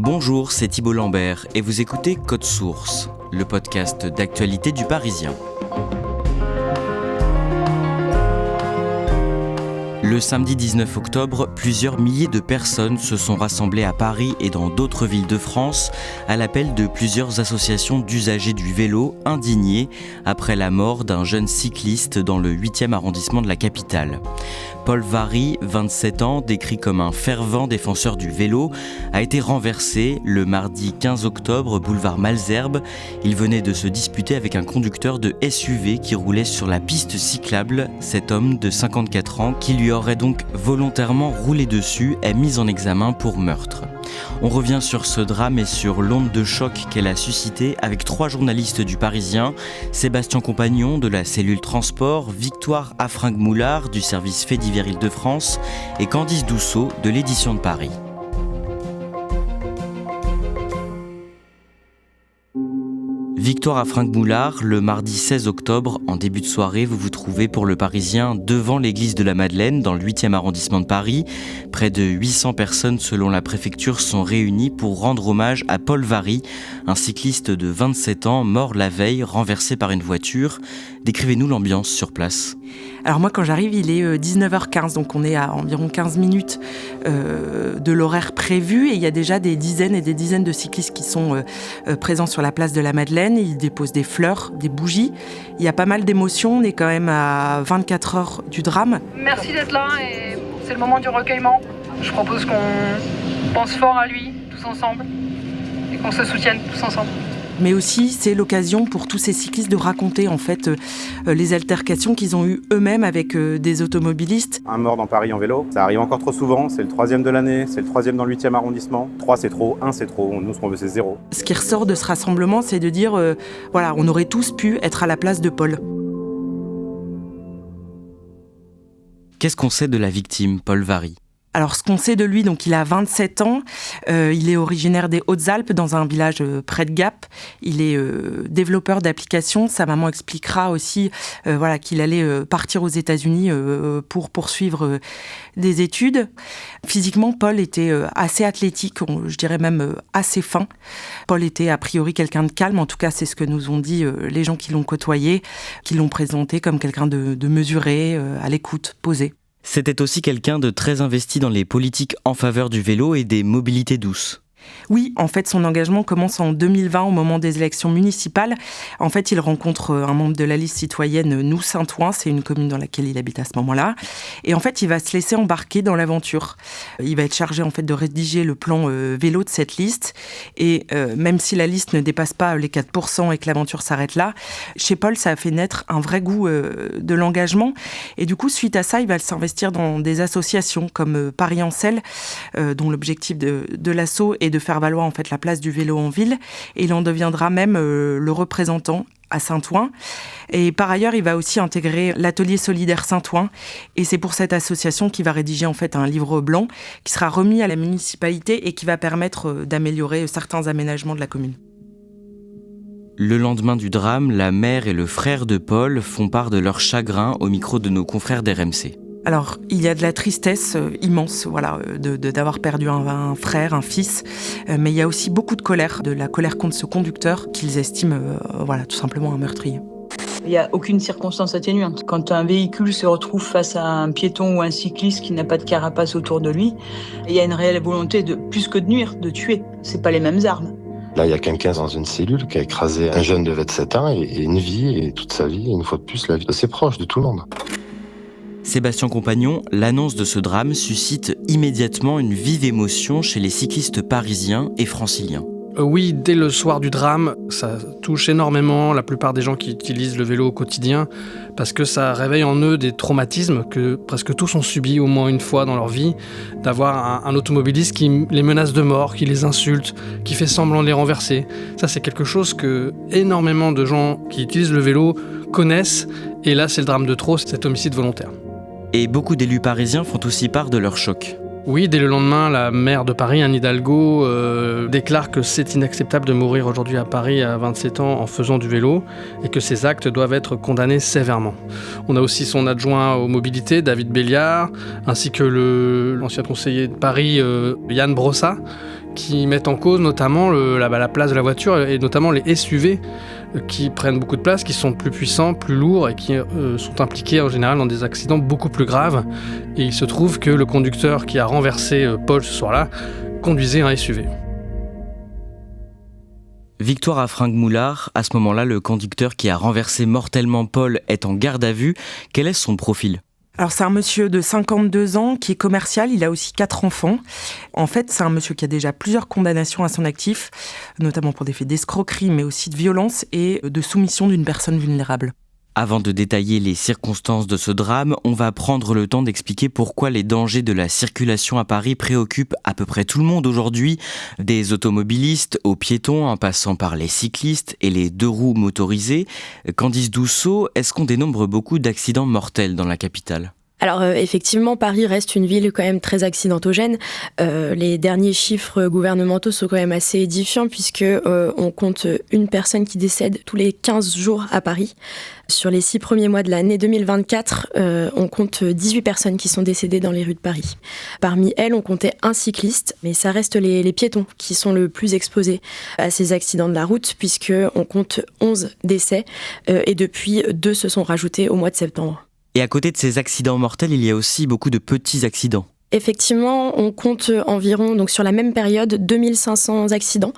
Bonjour, c'est Thibault Lambert et vous écoutez Code Source, le podcast d'actualité du Parisien. Le samedi 19 octobre, plusieurs milliers de personnes se sont rassemblées à Paris et dans d'autres villes de France à l'appel de plusieurs associations d'usagers du vélo indignés après la mort d'un jeune cycliste dans le 8e arrondissement de la capitale. Paul Varry, 27 ans, décrit comme un fervent défenseur du vélo, a été renversé le mardi 15 octobre, boulevard Malesherbes. Il venait de se disputer avec un conducteur de SUV qui roulait sur la piste cyclable. Cet homme de 54 ans, qui lui aurait donc volontairement roulé dessus, est mis en examen pour meurtre. On revient sur ce drame et sur l'onde de choc qu'elle a suscité avec 3 journalistes du Parisien, Sébastien Compagnon de la cellule transport, Victoire Affringue-Moulard du service Faits divers Île-de-France et Candice Douceau de l'édition de Paris. Victoire Affringue-Moulard, le mardi 16 octobre, en début de soirée, vous vous trouvez pour le Parisien devant l'église de la Madeleine, dans le 8e arrondissement de Paris. Près de 800 personnes, selon la préfecture, sont réunies pour rendre hommage à Paul Varry, un cycliste de 27 ans, mort la veille, renversé par une voiture. Décrivez-nous l'ambiance sur place. Alors moi, quand j'arrive, il est 19h15, donc on est à environ 15 minutes de l'horaire prévu et il y a déjà des dizaines et des dizaines de cyclistes qui sont présents sur la place de la Madeleine. Ils déposent des fleurs, des bougies. Il y a pas mal d'émotions, on est quand même à 24 heures du drame. Merci d'être là et c'est le moment du recueillement. Je propose qu'on pense fort à lui, tous ensemble, et qu'on se soutienne tous ensemble. Mais aussi, c'est l'occasion pour tous ces cyclistes de raconter en fait les altercations qu'ils ont eues eux-mêmes avec des automobilistes. Un mort dans Paris en vélo, ça arrive encore trop souvent, c'est le 3e de l'année, c'est le 3e dans le 8e arrondissement. 3 c'est trop, 1 c'est trop, nous ce qu'on veut c'est 0. Ce qui ressort de ce rassemblement, c'est de dire, voilà, on aurait tous pu être à la place de Paul. Qu'est-ce qu'on sait de la victime, Paul Varry ? Alors, ce qu'on sait de lui, donc il a 27 ans, il est originaire des Hautes-Alpes, dans un village près de Gap. Il est développeur d'applications. Sa maman expliquera aussi qu'il allait partir aux États-Unis pour poursuivre des études. Physiquement, Paul était assez athlétique, je dirais même assez fin. Paul était a priori quelqu'un de calme, en tout cas c'est ce que nous ont dit les gens qui l'ont côtoyé, qui l'ont présenté comme quelqu'un de mesuré, à l'écoute, posé. C'était aussi quelqu'un de très investi dans les politiques en faveur du vélo et des mobilités douces. Oui, en fait, son engagement commence en 2020 au moment des élections municipales. En fait, il rencontre un membre de la liste citoyenne Nous Saint-Ouen, c'est une commune dans laquelle il habite à ce moment-là. Et en fait, il va se laisser embarquer dans l'aventure. Il va être chargé en fait de rédiger le plan vélo de cette liste. Et même si la liste ne dépasse pas les 4% et que l'aventure s'arrête là, chez Paul, ça a fait naître un vrai goût de l'engagement. Et du coup, suite à ça, il va s'investir dans des associations comme Paris en selle, dont l'objectif de l'asso est de faire valoir en fait la place du vélo en ville, et il en deviendra même le représentant à Saint-Ouen. Et par ailleurs, il va aussi intégrer l'atelier solidaire Saint-Ouen, et c'est pour cette association qu'il va rédiger en fait un livre blanc qui sera remis à la municipalité et qui va permettre d'améliorer certains aménagements de la commune. Le lendemain du drame, la mère et le frère de Paul font part de leur chagrin au micro de nos confrères d'RMC. Alors, il y a de la tristesse immense, d'avoir perdu un frère, un fils, mais il y a aussi beaucoup de la colère contre ce conducteur qu'ils estiment, tout simplement un meurtrier. Il n'y a aucune circonstance atténuante. Quand un véhicule se retrouve face à un piéton ou un cycliste qui n'a pas de carapace autour de lui, il y a une réelle volonté de, plus que de nuire, de tuer. C'est pas les mêmes armes. Là, il y a quelqu'un dans une cellule qui a écrasé un jeune de 27 ans et une vie, et toute sa vie, et une fois de plus, la vie de ses proches, de tout le monde. Sébastien Compagnon, l'annonce de ce drame suscite immédiatement une vive émotion chez les cyclistes parisiens et franciliens. Oui, dès le soir du drame, ça touche énormément la plupart des gens qui utilisent le vélo au quotidien parce que ça réveille en eux des traumatismes que presque tous ont subis au moins une fois dans leur vie, d'avoir un automobiliste qui les menace de mort, qui les insulte, qui fait semblant de les renverser. Ça, c'est quelque chose que énormément de gens qui utilisent le vélo connaissent, et là, c'est le drame de trop, cet homicide volontaire. Et beaucoup d'élus parisiens font aussi part de leur choc. Oui, dès le lendemain, la maire de Paris, Anne Hidalgo, déclare que c'est inacceptable de mourir aujourd'hui à Paris à 27 ans en faisant du vélo et que ces actes doivent être condamnés sévèrement. On a aussi son adjoint aux mobilités, David Béliard, ainsi que l'ancien conseiller de Paris, Yann Brossat, qui mettent en cause notamment la place de la voiture et notamment les SUV qui prennent beaucoup de place, qui sont plus puissants, plus lourds et qui sont impliqués en général dans des accidents beaucoup plus graves. Et il se trouve que le conducteur qui a renversé Paul ce soir-là conduisait un SUV. Victoire Affringue-Moulard, à ce moment-là, le conducteur qui a renversé mortellement Paul est en garde à vue. Quel est son profil ? Alors c'est un monsieur de 52 ans qui est commercial, il a aussi 4 enfants. En fait, c'est un monsieur qui a déjà plusieurs condamnations à son actif, notamment pour des faits d'escroquerie, mais aussi de violence et de soumission d'une personne vulnérable. Avant de détailler les circonstances de ce drame, on va prendre le temps d'expliquer pourquoi les dangers de la circulation à Paris préoccupent à peu près tout le monde aujourd'hui, des automobilistes aux piétons en passant par les cyclistes et les 2 roues motorisés. Candice Dousseau, est-ce qu'on dénombre beaucoup d'accidents mortels dans la capitale ? Alors effectivement, Paris reste une ville quand même très accidentogène. Les derniers chiffres gouvernementaux sont quand même assez édifiants puisque on compte une personne qui décède tous les 15 jours à Paris. Sur les 6 premiers mois de l'année 2024, on compte 18 personnes qui sont décédées dans les rues de Paris. Parmi elles, on comptait un cycliste, mais ça reste les piétons qui sont le plus exposés à ces accidents de la route puisqu'on compte 11 décès et depuis 2 se sont rajoutés au mois de septembre. Et à côté de ces accidents mortels, il y a aussi beaucoup de petits accidents. Effectivement, on compte environ, donc sur la même période, 2500 accidents,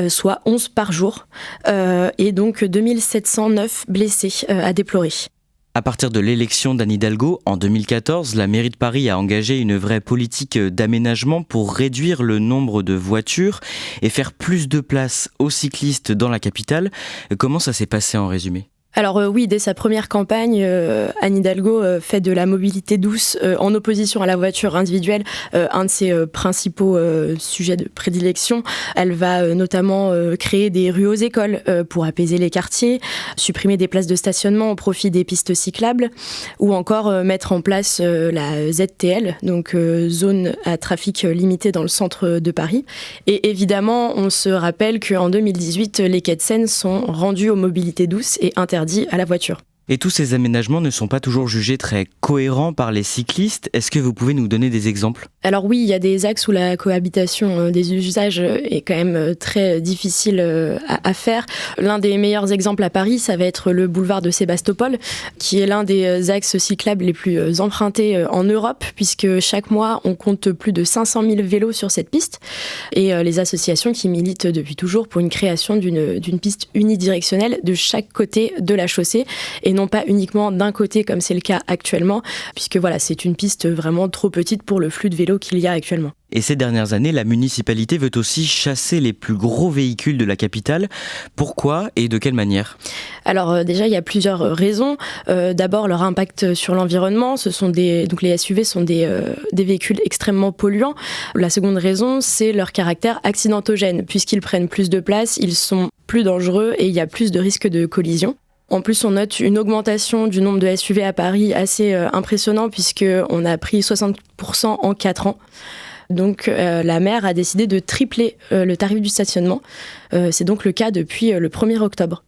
soit 11 par jour, et donc 2709 blessés à déplorer. À partir de l'élection d'Anne Hidalgo, en 2014, la mairie de Paris a engagé une vraie politique d'aménagement pour réduire le nombre de voitures et faire plus de place aux cyclistes dans la capitale. Comment ça s'est passé en résumé ? Alors oui, dès sa première campagne, Anne Hidalgo fait de la mobilité douce en opposition à la voiture individuelle un de ses principaux sujets de prédilection. Elle va notamment créer des rues aux écoles pour apaiser les quartiers, supprimer des places de stationnement au profit des pistes cyclables ou encore mettre en place la ZTL, donc zone à trafic limité dans le centre de Paris. Et évidemment, on se rappelle qu'en 2018, les quais de Seine sont rendus aux mobilités douces et interdits à la voiture. Et tous ces aménagements ne sont pas toujours jugés très cohérents par les cyclistes. Est-ce que vous pouvez nous donner des exemples ? Alors oui, il y a des axes où la cohabitation des usages est quand même très difficile à faire. L'un des meilleurs exemples à Paris, ça va être le boulevard de Sébastopol, qui est l'un des axes cyclables les plus empruntés en Europe, puisque chaque mois, on compte plus de 500 000 vélos sur cette piste. Et les associations qui militent depuis toujours pour une création d'une piste unidirectionnelle de chaque côté de la chaussée, et non pas uniquement d'un côté comme c'est le cas actuellement, puisque voilà, c'est une piste vraiment trop petite pour le flux de vélos qu'il y a actuellement. Et ces dernières années, la municipalité veut aussi chasser les plus gros véhicules de la capitale. Pourquoi et de quelle manière ? Alors déjà, il y a plusieurs raisons. D'abord, leur impact sur l'environnement. Donc les SUV sont des véhicules extrêmement polluants. La seconde raison, c'est leur caractère accidentogène. Puisqu'ils prennent plus de place, ils sont plus dangereux et il y a plus de risques de collision. En plus, on note une augmentation du nombre de SUV à Paris assez impressionnant puisqu'on a pris 60% en 4 ans. Donc la maire a décidé de tripler le tarif du stationnement. C'est donc le cas depuis le 1er octobre.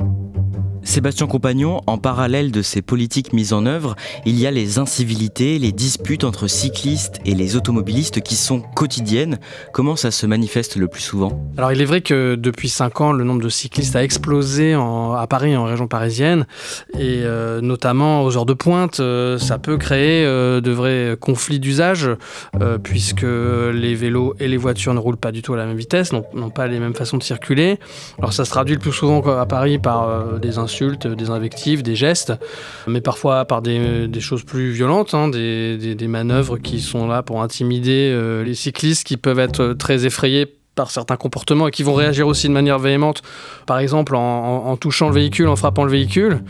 Sébastien Compagnon, en parallèle de ces politiques mises en œuvre, il y a les incivilités, les disputes entre cyclistes et les automobilistes qui sont quotidiennes. Comment ça se manifeste le plus souvent ? Alors il est vrai que depuis 5 ans, le nombre de cyclistes a explosé à Paris et en région parisienne. Et notamment aux heures de pointe, ça peut créer de vrais conflits d'usage, puisque les vélos et les voitures ne roulent pas du tout à la même vitesse, n'ont pas les mêmes façons de circuler. Alors ça se traduit le plus souvent à Paris par des insultes, des invectives, des gestes, mais parfois par des choses plus violentes, des manœuvres qui sont là pour intimider les cyclistes qui peuvent être très effrayés par certains comportements et qui vont réagir aussi de manière véhémente, par exemple en touchant le véhicule, en frappant le véhicule,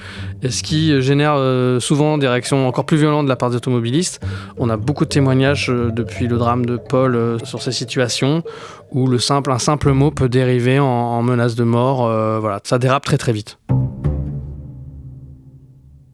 et ce qui génère souvent des réactions encore plus violentes de la part des automobilistes. On a beaucoup de témoignages depuis le drame de Paul sur ces situations où un simple mot peut dériver en menace de mort. Voilà, ça dérape très très vite.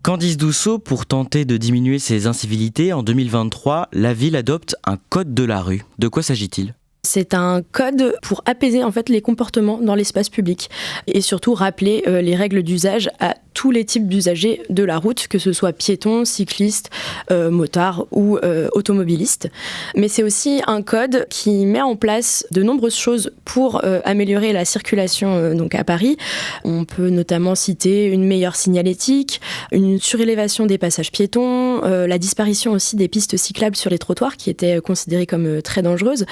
Candice Dousseau, pour tenter de diminuer ces incivilités, en 2023, la ville adopte un code de la rue. De quoi s'agit-il ? C'est un code pour apaiser en fait les comportements dans l'espace public et surtout rappeler les règles d'usage à tous les types d'usagers de la route, que ce soit piétons, cyclistes, motards ou automobilistes. Mais c'est aussi un code qui met en place de nombreuses choses pour améliorer la circulation donc à Paris. On peut notamment citer une meilleure signalétique, une surélévation des passages piétons, la disparition aussi des pistes cyclables sur les trottoirs qui étaient considérées comme très dangereuses,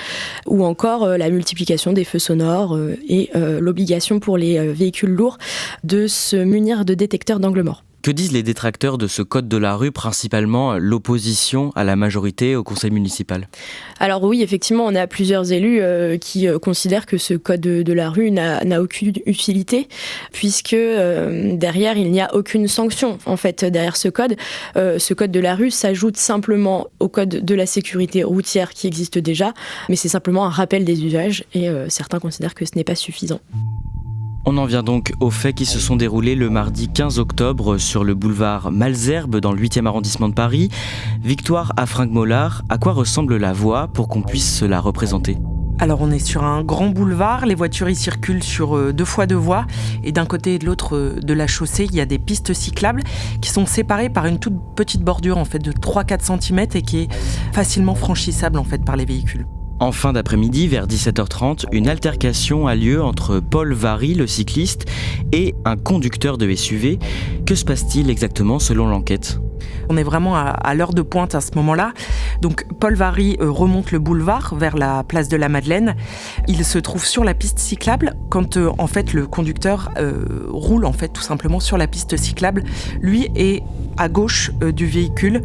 ou encore la multiplication des feux sonores et l'obligation pour les véhicules lourds de se munir de détecteurs d'angle mort. Que disent les détracteurs de ce code de la rue, principalement l'opposition à la majorité au conseil municipal ? Alors oui, effectivement, on a plusieurs élus qui considèrent que ce code de la rue n'a aucune utilité, puisque derrière, il n'y a aucune sanction. En fait, derrière ce code de la rue s'ajoute simplement au code de la sécurité routière qui existe déjà, mais c'est simplement un rappel des usages, et certains considèrent que ce n'est pas suffisant. On en vient donc aux faits qui se sont déroulés le mardi 15 octobre sur le boulevard Malesherbes dans le 8e arrondissement de Paris. Victoire Afrinck-Mollard, à quoi ressemble la voie pour qu'on puisse se la représenter ? Alors on est sur un grand boulevard, les voitures y circulent sur 2 fois 2 voies et d'un côté et de l'autre de la chaussée, il y a des pistes cyclables qui sont séparées par une toute petite bordure en fait de 3-4 cm et qui est facilement franchissable en fait par les véhicules. En fin d'après-midi, vers 17h30, une altercation a lieu entre Paul Vary, le cycliste, et un conducteur de SUV. Que se passe-t-il exactement selon l'enquête ? On est vraiment à l'heure de pointe à ce moment-là. Donc Paul Vary remonte le boulevard vers la place de la Madeleine. Il se trouve sur la piste cyclable quand en fait le conducteur roule en fait tout simplement sur la piste cyclable. Lui est à gauche du véhicule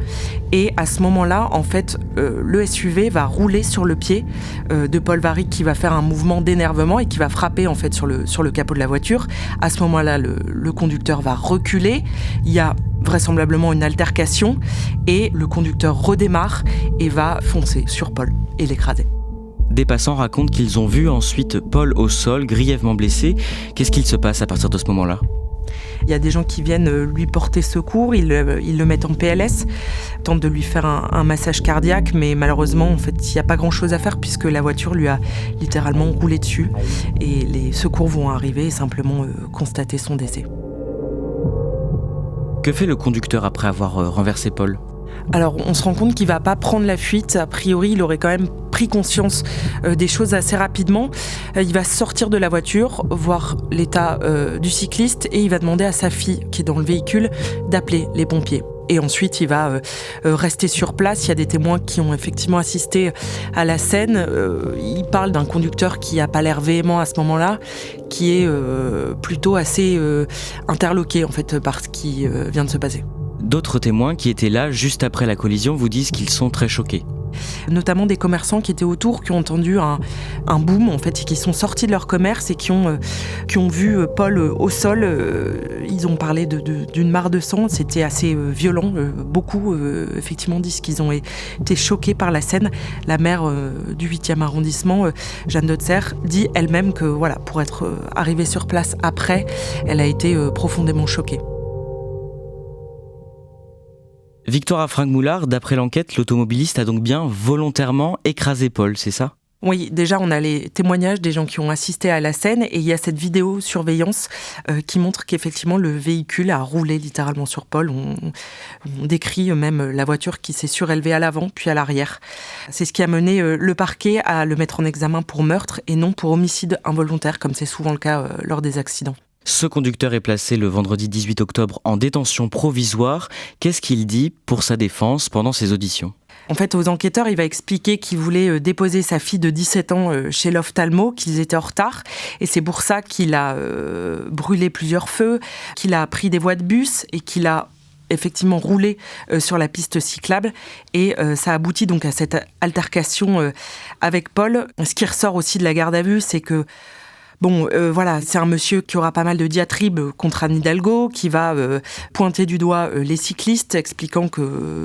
et à ce moment-là en fait le SUV va rouler sur le pied de Paul Vary qui va faire un mouvement d'énervement et qui va frapper en fait sur le capot de la voiture. À ce moment-là le conducteur va reculer. Il y a vraisemblablement une altercation et le conducteur redémarre et va foncer sur Paul et l'écraser. Des passants racontent qu'ils ont vu ensuite Paul au sol, grièvement blessé. Qu'est-ce qu'il se passe à partir de ce moment-là ? Il y a des gens qui viennent lui porter secours, ils le mettent en PLS, tentent de lui faire un massage cardiaque, mais malheureusement, en fait, il n'y a pas grand-chose à faire puisque la voiture lui a littéralement roulé dessus et les secours vont arriver et simplement constater son décès. Que fait le conducteur après avoir renversé Paul ? Alors, on se rend compte qu'il ne va pas prendre la fuite. A priori, il aurait quand même pris conscience des choses assez rapidement. Il va sortir de la voiture, voir l'état du cycliste et il va demander à sa fille, qui est dans le véhicule, d'appeler les pompiers. Et ensuite, il va rester sur place. Il y a des témoins qui ont effectivement assisté à la scène. Il parle d'un conducteur qui n'a pas l'air véhément à ce moment-là, qui est plutôt assez interloqué en fait, par ce qui vient de se passer. D'autres témoins qui étaient là juste après la collision vous disent qu'ils sont très choqués. Notamment des commerçants qui étaient autour, qui ont entendu un boom en fait, et qui sont sortis de leur commerce et qui ont vu Paul au sol. Ils ont parlé d'une mare de sang, c'était assez violent. Beaucoup effectivement disent qu'ils ont été choqués par la scène. La maire du 8e arrondissement, Jeanne Dotzer, dit elle-même que voilà, pour être arrivée sur place après, elle a été profondément choquée. Victoire Afrinck-Mollard, d'après l'enquête, l'automobiliste a donc bien volontairement écrasé Paul, c'est ça ? Oui, déjà on a les témoignages des gens qui ont assisté à la scène et il y a cette vidéosurveillance qui montre qu'effectivement le véhicule a roulé littéralement sur Paul. On décrit même la voiture qui s'est surélevée à l'avant puis à l'arrière. C'est ce qui a mené le parquet à le mettre en examen pour meurtre et non pour homicide involontaire comme c'est souvent le cas lors des accidents. Ce conducteur est placé le vendredi 18 octobre en détention provisoire. Qu'est-ce qu'il dit pour sa défense pendant ses auditions ? En fait, aux enquêteurs, il va expliquer qu'il voulait déposer sa fille de 17 ans chez l'ophtalmo, qu'ils étaient en retard. Et c'est pour ça qu'il a brûlé plusieurs feux, qu'il a pris des voies de bus et qu'il a effectivement roulé sur la piste cyclable. Et ça aboutit donc à cette altercation avec Paul. Ce qui ressort aussi de la garde à vue, c'est que Bon, voilà, c'est un monsieur qui aura pas mal de diatribes contre Anne Hidalgo, qui va pointer du doigt les cyclistes, expliquant que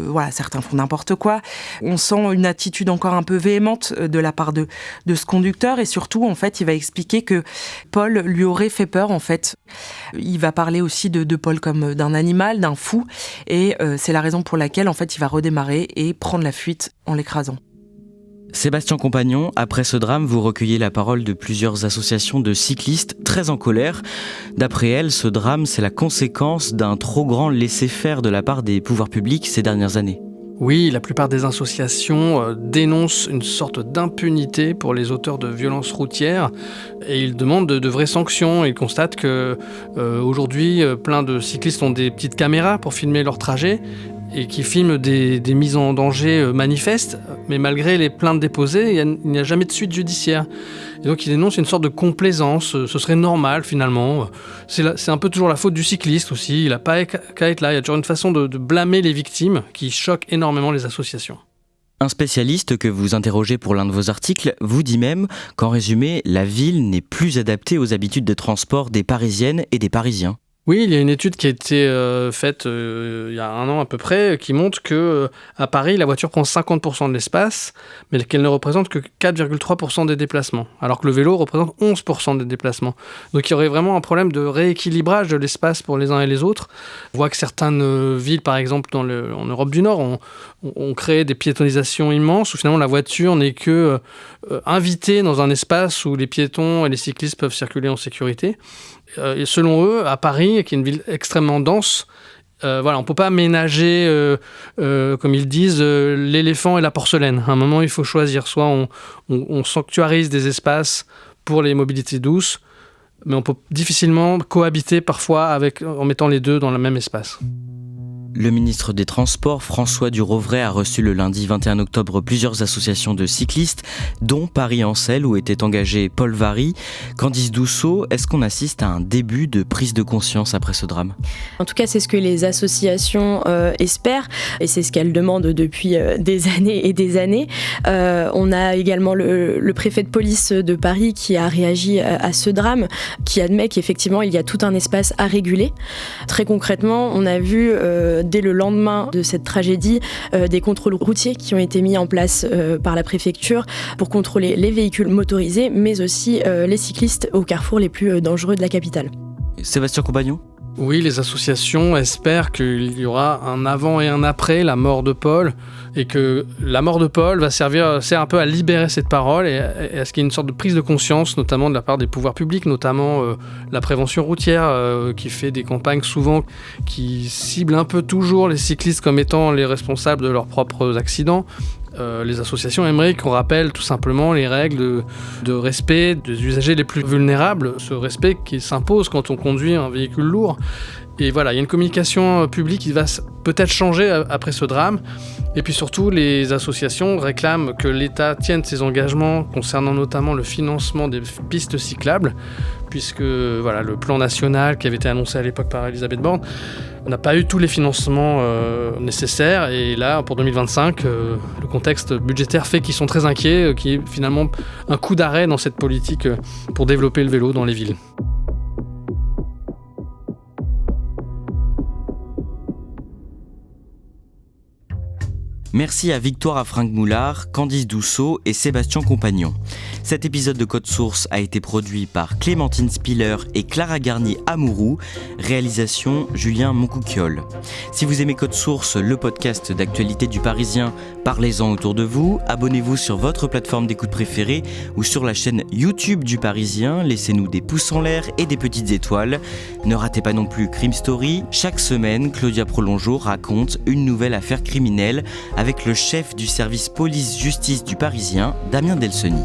voilà, certains font n'importe quoi. On sent une attitude encore un peu véhémente de la part de ce conducteur, et surtout, en fait, il va expliquer que Paul lui aurait fait peur, en fait. Il va parler aussi de Paul comme d'un animal, d'un fou, et c'est la raison pour laquelle, en fait, il va redémarrer et prendre la fuite en l'écrasant. Sébastien Compagnon, après ce drame, vous recueillez la parole de plusieurs associations de cyclistes très en colère. D'après elles, ce drame, c'est la conséquence d'un trop grand laisser-faire de la part des pouvoirs publics ces dernières années. Oui, la plupart des associations dénoncent une sorte d'impunité pour les auteurs de violences routières et ils demandent de vraies sanctions. Ils constatent que aujourd'hui, plein de cyclistes ont des petites caméras pour filmer leur trajet et qui filment des mises en danger manifestes, mais malgré les plaintes déposées, il n'y a jamais de suite judiciaire. Et donc il dénonce une sorte de complaisance, ce serait normal finalement. C'est un peu toujours la faute du cycliste aussi, il n'a pas qu'à être là, il y a toujours une façon de blâmer les victimes qui choque énormément les associations. Un spécialiste que vous interrogez pour l'un de vos articles vous dit même qu'en résumé, la ville n'est plus adaptée aux habitudes de transport des Parisiennes et des Parisiens. Oui, il y a une étude qui a été faite il y a 1 an à peu près, qui montre qu'à Paris, la voiture prend 50% de l'espace, mais qu'elle ne représente que 4,3% des déplacements, alors que le vélo représente 11% des déplacements. Donc il y aurait vraiment un problème de rééquilibrage de l'espace pour les uns et les autres. On voit que certaines villes, par exemple en Europe du Nord, ont créé des piétonisations immenses, où finalement la voiture n'est que invitée dans un espace où les piétons et les cyclistes peuvent circuler en sécurité. Et selon eux, à Paris, qui est une ville extrêmement dense, on ne peut pas ménager, comme ils disent, l'éléphant et la porcelaine. À un moment, il faut choisir. Soit on sanctuarise des espaces pour les mobilités douces, mais on peut difficilement cohabiter parfois en mettant les deux dans le même espace. Le ministre des Transports, François Durovray, a reçu le lundi 21 octobre plusieurs associations de cyclistes, dont Paris-Ancel, où était engagé Paul Varry. Candice Dousseau, est-ce qu'on assiste à un début de prise de conscience après ce drame ? En tout cas, c'est ce que les associations espèrent, et c'est ce qu'elles demandent depuis des années et des années. On a également le préfet de police de Paris qui a réagi à ce drame, qui admet qu'effectivement, il y a tout un espace à réguler. Très concrètement, on a vu dès le lendemain de cette tragédie, des contrôles routiers qui ont été mis en place par la préfecture pour contrôler les véhicules motorisés, mais aussi les cyclistes aux carrefours les plus dangereux de la capitale. Sébastien Compagnon ? Oui, les associations espèrent qu'il y aura un avant et un après la mort de Paul, et que la mort de Paul sert un peu à libérer cette parole et à ce qu'il y ait une sorte de prise de conscience, notamment de la part des pouvoirs publics, notamment la prévention routière qui fait des campagnes souvent qui ciblent un peu toujours les cyclistes comme étant les responsables de leurs propres accidents. Les associations aimeraient qu'on rappelle tout simplement les règles de respect des usagers les plus vulnérables, ce respect qui s'impose quand on conduit un véhicule lourd. Et voilà, il y a une communication publique qui va peut-être changer après ce drame. Et puis surtout, les associations réclament que l'État tienne ses engagements concernant notamment le financement des pistes cyclables, puisque le plan national qui avait été annoncé à l'époque par Elisabeth Borne n'a pas eu tous les financements nécessaires. Et là, pour 2025, le contexte budgétaire fait qu'ils sont très inquiets, qu'il y ait finalement un coup d'arrêt dans cette politique pour développer le vélo dans les villes. Merci à Victoire Affrinck-Moulard, Candice Dousseau et Sébastien Compagnon. Cet épisode de Code Source a été produit par Clémentine Spiller et Clara Garnier-Amouroux, réalisation Julien Moncouquiol. Si vous aimez Code Source, le podcast d'actualité du Parisien, parlez-en autour de vous, abonnez-vous sur votre plateforme d'écoute préférée ou sur la chaîne YouTube du Parisien, laissez-nous des pouces en l'air et des petites étoiles. Ne ratez pas non plus Crime Story. Chaque semaine, Claudia Prolongeau raconte une nouvelle affaire criminelle avec le chef du service police-justice du Parisien, Damien Delseny.